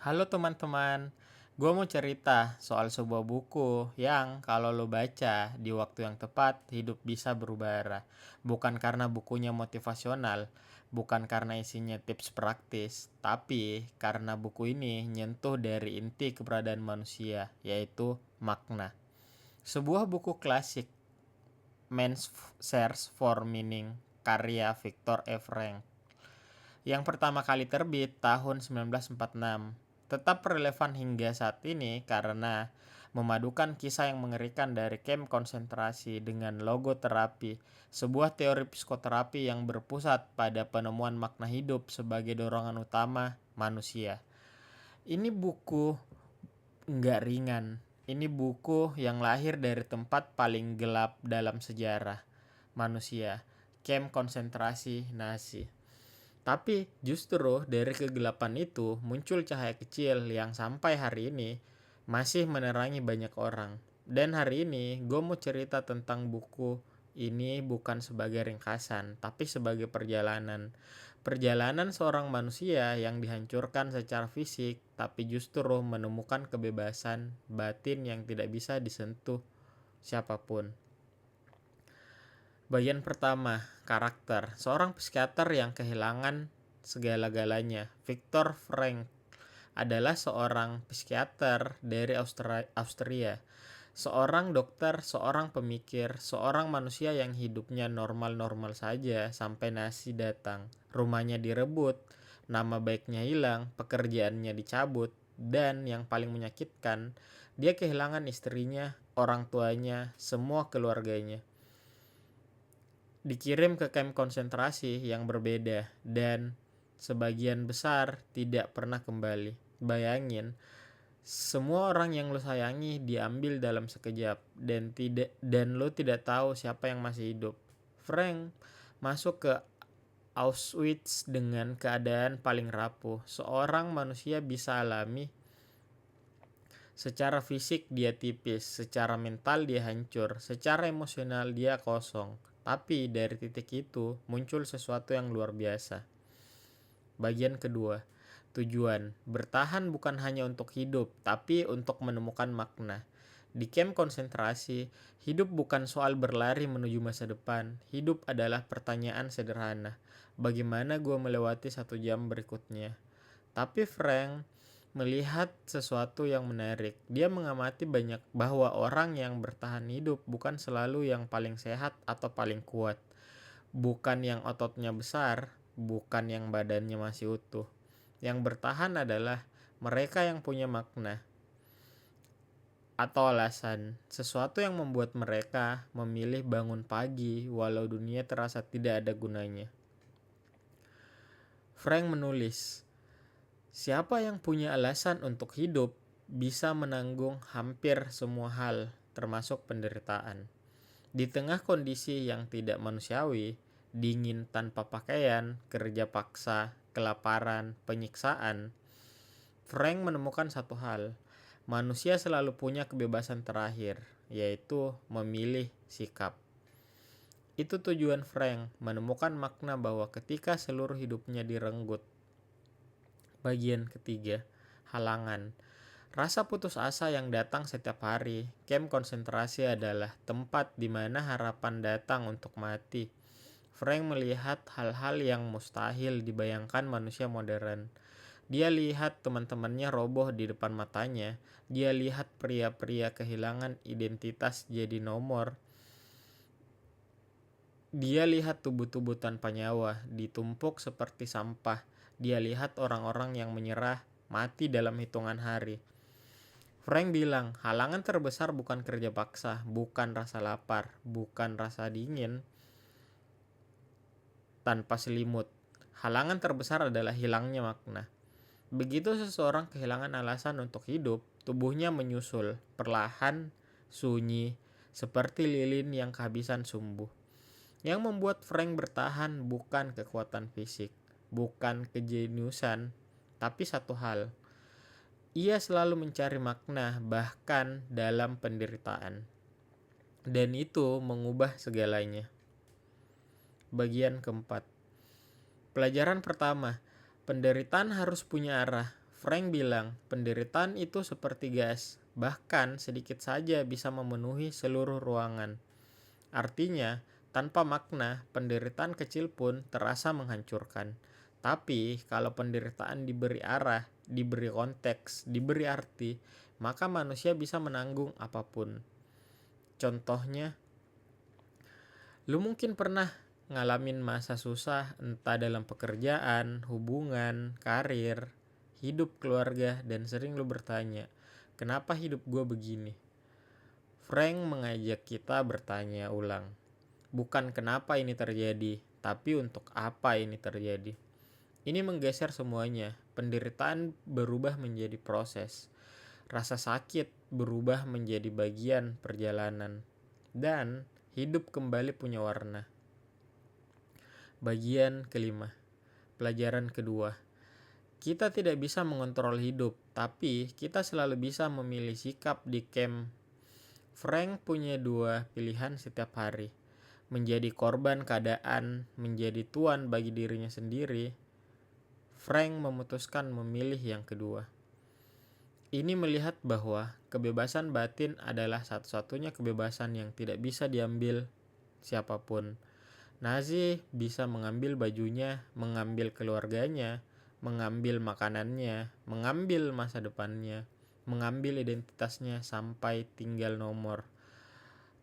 Halo teman-teman, gue mau cerita soal sebuah buku yang kalau lo baca di waktu yang tepat, hidup bisa berubah arah. Bukan karena bukunya motivasional, bukan karena isinya tips praktis, tapi karena buku ini nyentuh dari inti keberadaan manusia, yaitu makna. Sebuah buku klasik, Man's Search for Meaning, karya Viktor E. Frankl yang pertama kali terbit tahun 1946, tetap relevan hingga saat ini karena memadukan kisah yang mengerikan dari kamp konsentrasi dengan logoterapi, sebuah teori psikoterapi yang berpusat pada penemuan makna hidup sebagai dorongan utama manusia. Ini buku nggak ringan. Ini buku yang lahir dari tempat paling gelap dalam sejarah manusia, kamp konsentrasi Nazi. Tapi justru dari kegelapan itu muncul cahaya kecil yang sampai hari ini masih menerangi banyak orang. Dan hari ini gue mau cerita tentang buku ini bukan sebagai ringkasan, tapi sebagai perjalanan. Perjalanan seorang manusia yang dihancurkan secara fisik, tapi justru menemukan kebebasan batin yang tidak bisa disentuh siapapun. Bagian pertama, karakter. Seorang psikiater yang kehilangan segala-galanya. Viktor Frankl adalah seorang psikiater dari Austria. Seorang dokter, seorang pemikir, seorang manusia yang hidupnya normal-normal saja sampai Nazi datang. Rumahnya direbut, nama baiknya hilang, pekerjaannya dicabut, dan yang paling menyakitkan, dia kehilangan istrinya, orang tuanya, semua keluarganya. Dikirim ke kamp konsentrasi yang berbeda dan sebagian besar tidak pernah kembali. Bayangin, semua orang yang lo sayangi diambil dalam sekejap dan lo tidak tahu siapa yang masih hidup. Frank masuk ke Auschwitz dengan keadaan paling rapuh. Seorang manusia bisa alami secara fisik dia tipis, secara mental dia hancur, secara emosional dia kosong. Tapi dari titik itu muncul sesuatu yang luar biasa. Bagian kedua, tujuan. Bertahan bukan hanya untuk hidup, tapi untuk menemukan makna. Di kamp konsentrasi, hidup bukan soal berlari menuju masa depan. Hidup adalah pertanyaan sederhana. Bagaimana gue melewati 1 jam berikutnya? Tapi Frank melihat sesuatu yang menarik. Dia mengamati banyak bahwa orang yang bertahan hidup bukan selalu yang paling sehat atau paling kuat. Bukan yang ototnya besar, bukan yang badannya masih utuh. Yang bertahan adalah mereka yang punya makna atau alasan, sesuatu yang membuat mereka memilih bangun pagi walau dunia terasa tidak ada gunanya. Frank menulis, siapa yang punya alasan untuk hidup bisa menanggung hampir semua hal, termasuk penderitaan. Di tengah kondisi yang tidak manusiawi, dingin tanpa pakaian, kerja paksa, kelaparan, penyiksaan, Frank menemukan satu hal. Manusia selalu punya kebebasan terakhir, yaitu memilih sikap. Itu tujuan Frank, menemukan makna bahwa ketika seluruh hidupnya direnggut. Bagian ketiga, halangan. Rasa putus asa yang datang setiap hari. Kamp konsentrasi adalah tempat di mana harapan datang untuk mati. Frank melihat hal-hal yang mustahil dibayangkan manusia modern. Dia lihat teman-temannya roboh di depan matanya. Dia lihat pria-pria kehilangan identitas jadi nomor. Dia lihat tubuh-tubuh tanpa nyawa ditumpuk seperti sampah. Dia lihat orang-orang yang menyerah mati dalam hitungan hari. Frank bilang, halangan terbesar bukan kerja paksa, bukan rasa lapar, bukan rasa dingin tanpa selimut. Halangan terbesar adalah hilangnya makna. Begitu seseorang kehilangan alasan untuk hidup, tubuhnya menyusul, perlahan, sunyi, seperti lilin yang kehabisan sumbu. Yang membuat Frank bertahan bukan kekuatan fisik, bukan kejeniusan, tapi satu hal. Ia selalu mencari makna bahkan dalam penderitaan. Dan itu mengubah segalanya. Bagian keempat. Pelajaran pertama, penderitaan harus punya arah. Frank bilang, penderitaan itu seperti gas, bahkan sedikit saja bisa memenuhi seluruh ruangan. Artinya, tanpa makna, penderitaan kecil pun terasa menghancurkan. Tapi, kalau penderitaan diberi arah, diberi konteks, diberi arti, maka manusia bisa menanggung apapun. Contohnya, lu mungkin pernah ngalamin masa susah entah dalam pekerjaan, hubungan, karir, hidup keluarga, dan sering lu bertanya, kenapa hidup gue begini? Frank mengajak kita bertanya ulang, bukan kenapa ini terjadi, tapi untuk apa ini terjadi. Ini menggeser semuanya. Penderitaan berubah menjadi proses. Rasa sakit berubah menjadi bagian perjalanan. Dan hidup kembali punya warna. Bagian kelima. Pelajaran kedua. Kita tidak bisa mengontrol hidup, tapi kita selalu bisa memilih sikap di camp. Frank punya dua pilihan setiap hari. Menjadi korban keadaan, menjadi tuan bagi dirinya sendiri. Frank memutuskan memilih yang kedua. Ini melihat bahwa kebebasan batin adalah satu-satunya kebebasan yang tidak bisa diambil siapapun. Nazi bisa mengambil bajunya, mengambil keluarganya, mengambil makanannya, mengambil masa depannya, mengambil identitasnya sampai tinggal nomor.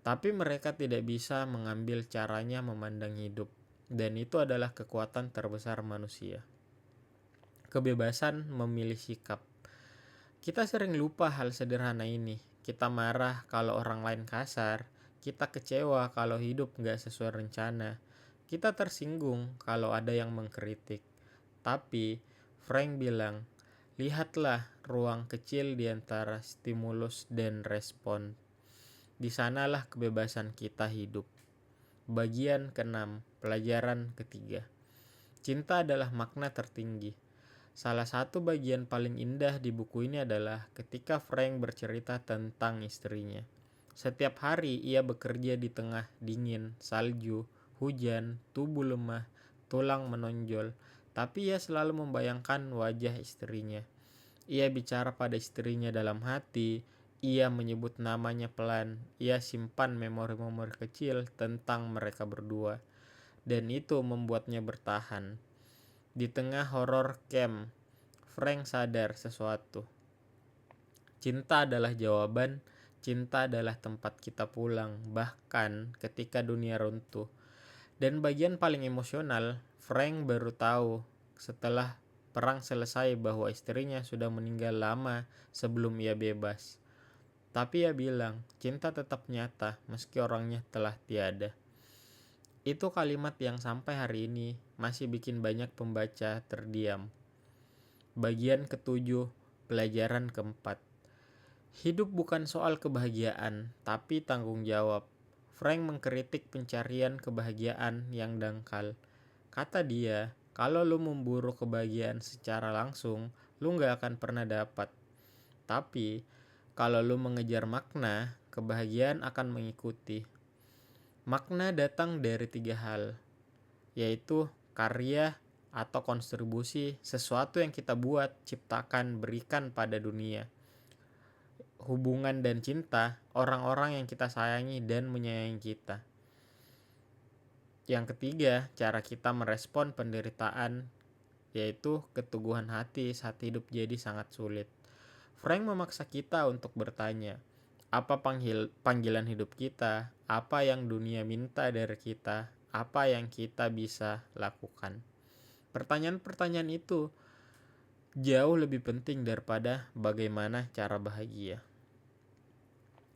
Tapi mereka tidak bisa mengambil caranya memandang hidup, dan itu adalah kekuatan terbesar manusia. Kebebasan memilih sikap. Kita sering lupa hal sederhana ini. Kita marah kalau orang lain kasar, kita kecewa kalau hidup gak sesuai rencana, kita tersinggung kalau ada yang mengkritik. Tapi Frank bilang, lihatlah ruang kecil di antara stimulus dan respon. Di sanalah kebebasan kita hidup. Bagian ke-6, pelajaran ketiga. Cinta adalah makna tertinggi. Salah satu bagian paling indah di buku ini adalah ketika Frank bercerita tentang istrinya. Setiap hari ia bekerja di tengah dingin, salju, hujan, tubuh lemah, tulang menonjol, tapi ia selalu membayangkan wajah istrinya. Ia bicara pada istrinya dalam hati, ia menyebut namanya pelan, ia simpan memori-memori kecil tentang mereka berdua, dan itu membuatnya bertahan. Di tengah horor camp, Frank sadar sesuatu. Cinta adalah jawaban, cinta adalah tempat kita pulang, bahkan ketika dunia runtuh. Dan bagian paling emosional, Frank baru tahu setelah perang selesai bahwa istrinya sudah meninggal lama sebelum ia bebas. Tapi ia bilang, cinta tetap nyata meski orangnya telah tiada. Itu kalimat yang sampai hari ini masih bikin banyak pembaca terdiam. Bagian ke-7, pelajaran ke-4. Hidup bukan soal kebahagiaan, tapi tanggung jawab. Frank mengkritik pencarian kebahagiaan yang dangkal. Kata dia, kalau lu memburu kebahagiaan secara langsung, lu gak akan pernah dapat. Tapi, kalau lu mengejar makna, kebahagiaan akan mengikuti. Makna datang dari 3 hal, yaitu karya atau kontribusi, sesuatu yang kita buat, ciptakan, berikan pada dunia. Hubungan dan cinta, orang-orang yang kita sayangi dan menyayangi kita. Yang ketiga, cara kita merespon penderitaan, yaitu keteguhan hati saat hidup jadi sangat sulit. Frank memaksa kita untuk bertanya, apa panggilan hidup kita, apa yang dunia minta dari kita, apa yang kita bisa lakukan. Pertanyaan-pertanyaan itu jauh lebih penting daripada bagaimana cara bahagia.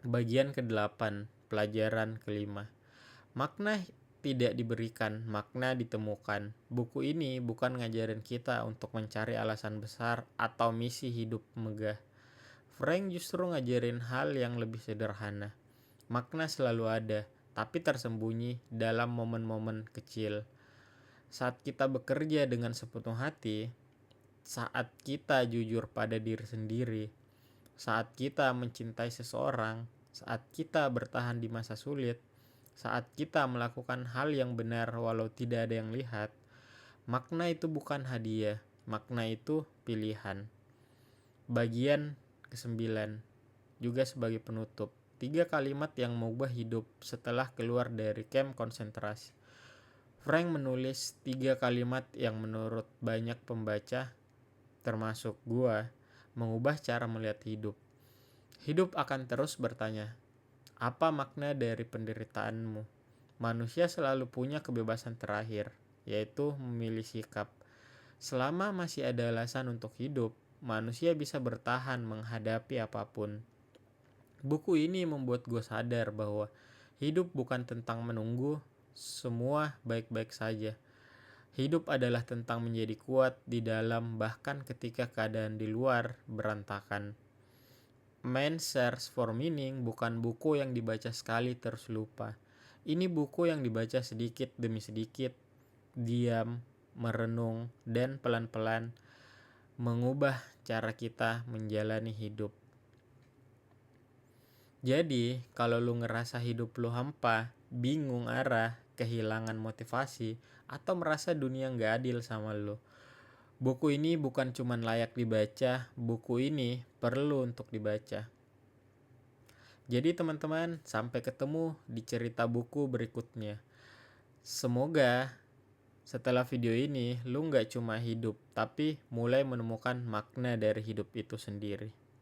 Bagian ke-8, pelajaran ke-5. Makna tidak diberikan, makna ditemukan. Buku ini bukan ngajarin kita untuk mencari alasan besar atau misi hidup megah. Frank justru ngajarin hal yang lebih sederhana. Makna selalu ada, tapi tersembunyi dalam momen-momen kecil. Saat kita bekerja dengan sepenuh hati, saat kita jujur pada diri sendiri, saat kita mencintai seseorang, saat kita bertahan di masa sulit, saat kita melakukan hal yang benar walau tidak ada yang lihat, makna itu bukan hadiah, makna itu pilihan. Bagian ke-9 juga sebagai penutup. 3 kalimat yang mengubah hidup setelah keluar dari kamp konsentrasi. Frank menulis 3 kalimat yang menurut banyak pembaca, termasuk gua, mengubah cara melihat hidup. Hidup akan terus bertanya, apa makna dari penderitaanmu? Manusia selalu punya kebebasan terakhir, yaitu memilih sikap. Selama masih ada alasan untuk hidup, manusia bisa bertahan menghadapi apapun. Buku ini membuat gue sadar bahwa hidup bukan tentang menunggu semua baik-baik saja. Hidup adalah tentang menjadi kuat di dalam bahkan ketika keadaan di luar berantakan. Man's Search for Meaning bukan buku yang dibaca sekali terus lupa. Ini buku yang dibaca sedikit demi sedikit, diam, merenung, dan pelan-pelan mengubah cara kita menjalani hidup. Jadi, kalau lu ngerasa hidup lu hampa, bingung arah, kehilangan motivasi, atau merasa dunia gak adil sama lu, buku ini bukan cuma layak dibaca, buku ini perlu untuk dibaca. Jadi teman-teman, sampai ketemu di cerita buku berikutnya. Semoga setelah video ini, lu gak cuma hidup, tapi mulai menemukan makna dari hidup itu sendiri.